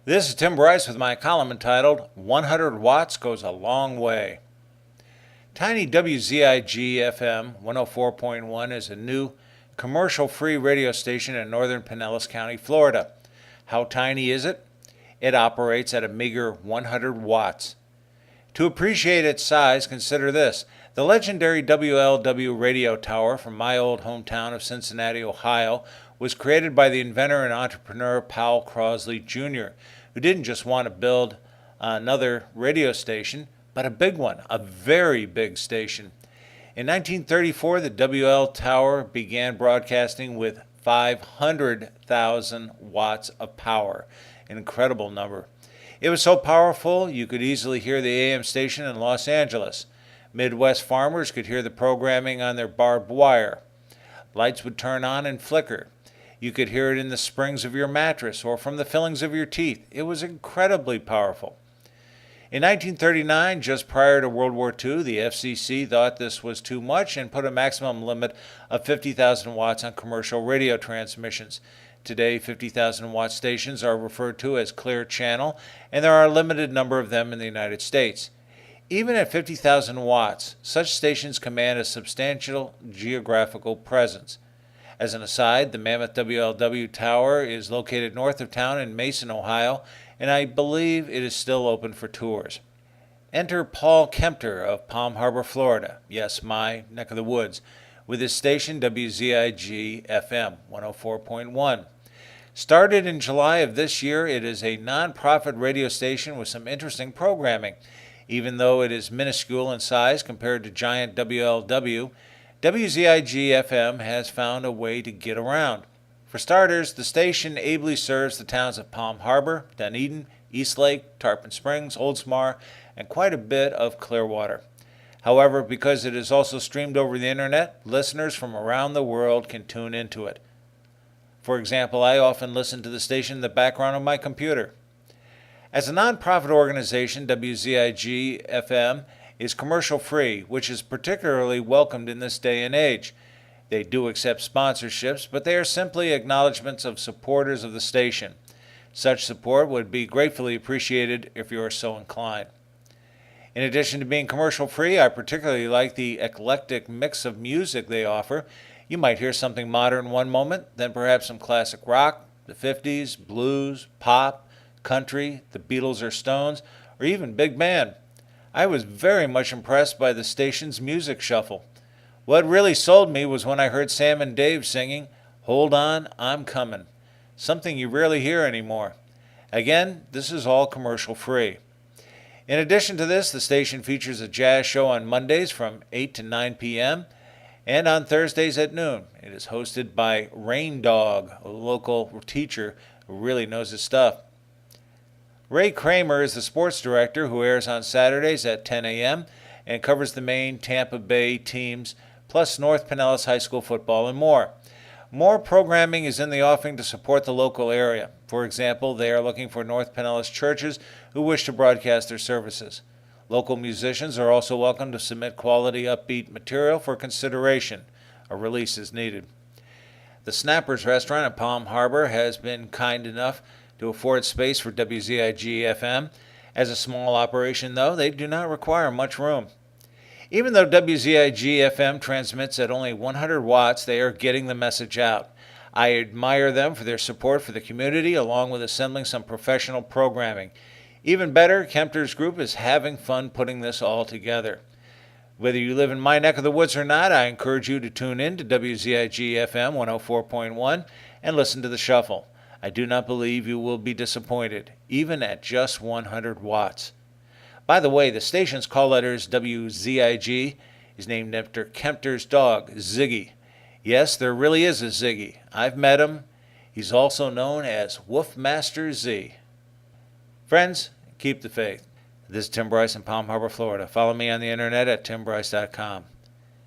This is Tim Bryce with my column entitled 100 Watts Goes a Long Way. Tiny WZIG-FM 104.1 is a new commercial-free radio station in northern Pinellas County, Florida. How tiny is it? It operates at a meager 100 watts. To appreciate its size, consider this. The legendary WLW radio tower from my old hometown of Cincinnati, Ohio, was created by the inventor and entrepreneur Powell Crosley Jr., who didn't just want to build another radio station, but a big one, a very big station. In 1934, the WL tower began broadcasting with 500,000 watts of power, an incredible number. It was so powerful you could easily hear the AM station in Los Angeles. Midwest farmers could hear the programming on their barbed wire. Lights would turn on and flicker. You could hear it in the springs of your mattress or from the fillings of your teeth. It was incredibly powerful. In 1939, just prior to World War II, the FCC thought this was too much and put a maximum limit of 50,000 watts on commercial radio transmissions. Today, 50,000 watt stations are referred to as clear channel, and there are a limited number of them in the United States. Even at 50,000 watts, such stations command a substantial geographical presence. As an aside, the Mammoth WLW Tower is located north of town in Mason, Ohio, and I believe it is still open for tours. Enter Paul Kempter of Palm Harbor, Florida, yes, my neck of the woods, with his station WZIG-FM 104.1. Started in July of this year, it is a non-profit radio station with some interesting programming. Even though it is minuscule in size compared to giant WLW, WZIG-FM has found a way to get around. For starters, the station ably serves the towns of Palm Harbor, Dunedin, Eastlake, Tarpon Springs, Oldsmar, and quite a bit of Clearwater. However, because it is also streamed over the internet, listeners from around the world can tune into it. For example, I often listen to the station in the background of my computer. As a nonprofit organization, WZIG-FM is commercial-free, which is particularly welcomed in this day and age. They do accept sponsorships, but they are simply acknowledgments of supporters of the station. Such support would be gratefully appreciated if you are so inclined. In addition to being commercial-free, I particularly like the eclectic mix of music they offer. You might hear something modern one moment, then perhaps some classic rock, the 50s, blues, pop, country, the Beatles or Stones, or even big band. I was very much impressed by the station's music shuffle. What really sold me was when I heard Sam and Dave singing, "Hold On, I'm Coming," something you rarely hear anymore. Again, this is all commercial-free. In addition to this, the station features a jazz show on Mondays from 8 to 9 p.m., and on Thursdays at noon. It is hosted by Rain Dog, a local teacher who really knows his stuff. Ray Kramer is the sports director who airs on Saturdays at 10 a.m. and covers the main Tampa Bay teams, plus North Pinellas High School football and more. More programming is in the offing to support the local area. For example, they are looking for North Pinellas churches who wish to broadcast their services. Local musicians are also welcome to submit quality upbeat material for consideration. A release is needed. The Snappers restaurant in Palm Harbor has been kind enough to afford space for WZIG-FM. As a small operation, though, they do not require much room. Even though WZIG-FM transmits at only 100 watts, they are getting the message out. I admire them for their support for the community, along with assembling some professional programming. Even better, Kempter's group is having fun putting this all together. Whether you live in my neck of the woods or not, I encourage you to tune in to WZIG-FM 104.1 and listen to the shuffle. I do not believe you will be disappointed, even at just 100 watts. By the way, the station's call letters WZIG is named after Kempter's dog, Ziggy. Yes, there really is a Ziggy. I've met him. He's also known as Wolfmaster Z. Friends, keep the faith. This is Tim Bryce in Palm Harbor, Florida. Follow me on the internet at timbryce.com.